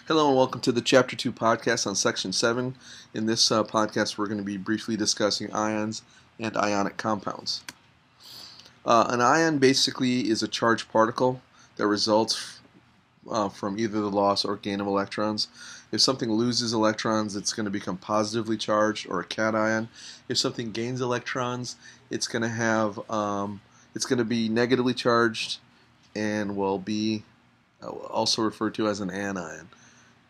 Hello and welcome to the Chapter 2 podcast on Section 7. In this podcast, we're going to be briefly discussing ions and ionic compounds. An ion basically is a charged particle that results from either the loss or gain of electrons. If something loses electrons, it's going to become positively charged, or a cation. If something gains electrons, it's going to be negatively charged and will be also referred to as an anion.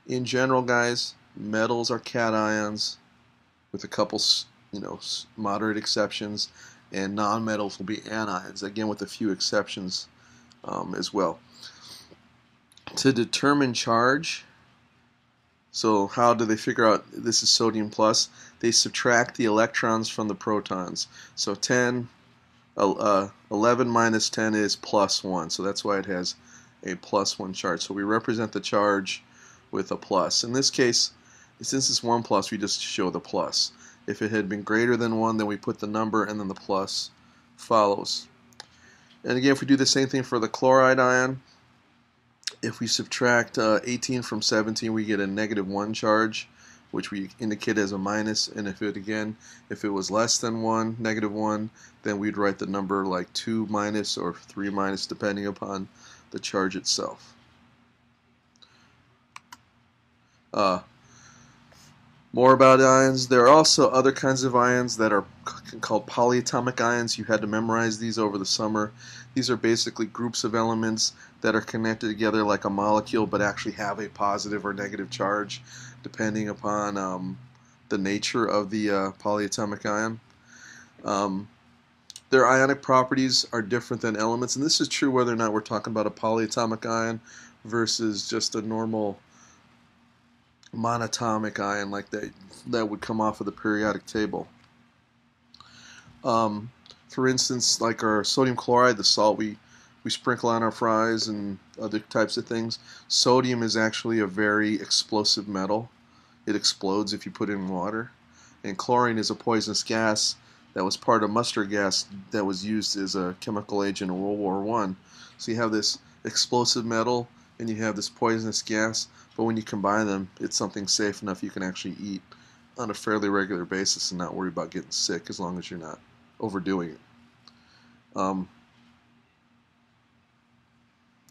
In general, guys, metals are cations with a couple, moderate exceptions, and nonmetals will be anions, again with a few exceptions as well. To determine charge, so how do they figure out this is sodium plus? They subtract the electrons from the protons. So 11 minus 10 is plus 1, so that's why it has a plus 1 charge. So we represent the charge with a plus. In this case, since it's 1 plus, we just show the plus. If it had been greater than 1, then we put the number and then the plus follows. And again, if we do the same thing for the chloride ion, if we subtract 18 from 17, we get a negative 1 charge, which we indicate as a minus. And if it was less than 1, negative 1, then we'd write the number like 2 minus or 3 minus, depending upon the charge itself. More about ions. There are also other kinds of ions that are called polyatomic ions. You had to memorize these over the summer. These are basically groups of elements that are connected together like a molecule but actually have a positive or negative charge depending upon the nature of the polyatomic ion. Their ionic properties are different than elements, and this is true whether or not we're talking about a polyatomic ion versus just a normal monatomic ion like that would come off of the periodic table. For instance, like our sodium chloride, the salt we sprinkle on our fries and other types of things, sodium is actually a very explosive metal. It explodes if you put it in water. And chlorine is a poisonous gas that was part of mustard gas that was used as a chemical agent in World War I. So you have this explosive metal and you have this poisonous gas, but when you combine them, it's something safe enough you can actually eat on a fairly regular basis and not worry about getting sick, as long as you're not overdoing it.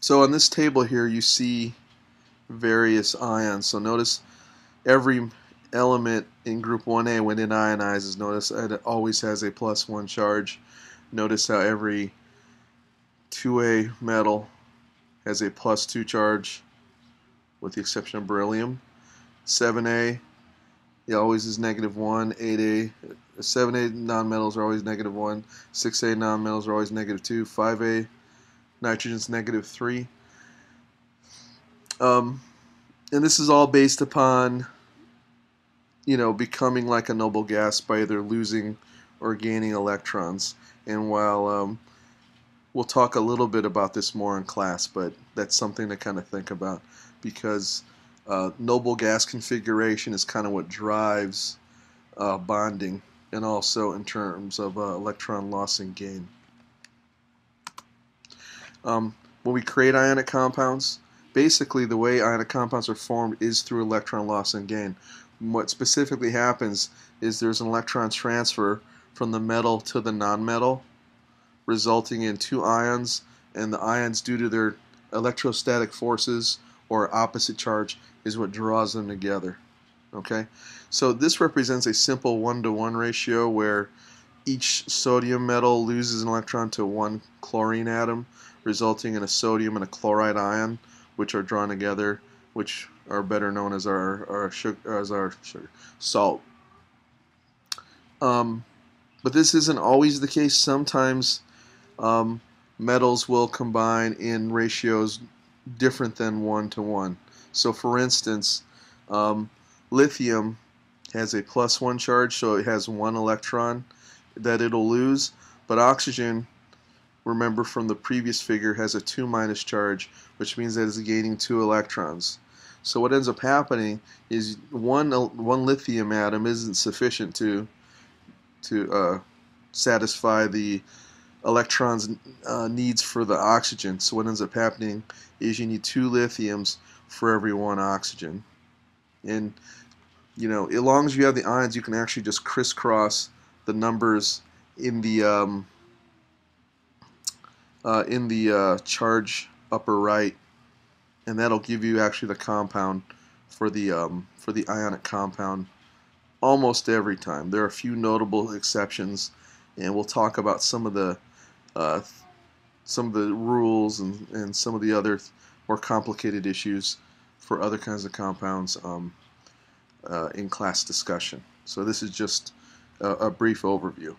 So on this table here, you see various ions. So notice every element in group 1A, when it ionizes, notice it always has a plus 1 charge. Notice how every 2A metal has a plus 2 charge, with the exception of beryllium. 7A, it always is negative 1. 8A, 7A nonmetals are always negative 1. 6A nonmetals are always negative 2. 5A, nitrogen's negative 3. And this is all based upon, becoming like a noble gas by either losing or gaining electrons. And while we'll talk a little bit about this more in class, but that's something to kind of think about, because noble gas configuration is kind of what drives bonding, and also in terms of electron loss and gain. When we create ionic compounds, basically the way ionic compounds are formed is through electron loss and gain. What specifically happens is there's an electron transfer from the metal to the nonmetal, resulting in two ions, and the ions, due to their electrostatic forces or opposite charge, is what draws them together. Okay, so this represents a simple 1-to-1 ratio where each sodium metal loses an electron to one chlorine atom, resulting in a sodium and a chloride ion, which are drawn together, which are better known as our sugar, salt. But this isn't always the case. Sometimes metals will combine in ratios different than 1-to-1. So for instance, lithium has a plus 1 charge, so it has 1 electron that it'll lose, but oxygen, remember from the previous figure, has a 2 minus charge, which means that it's gaining 2 electrons. So what ends up happening is one lithium atom isn't sufficient to satisfy the electrons needs for the oxygen. So what ends up happening is you need 2 lithiums, for every one oxygen. And as long as you have the ions, you can actually just crisscross the numbers in the charge upper right, and that'll give you actually the compound for the ionic compound almost every time. There are a few notable exceptions, and we'll talk about some of the rules and some of the other more complicated issues for other kinds of compounds in class discussion. So this is just a brief overview.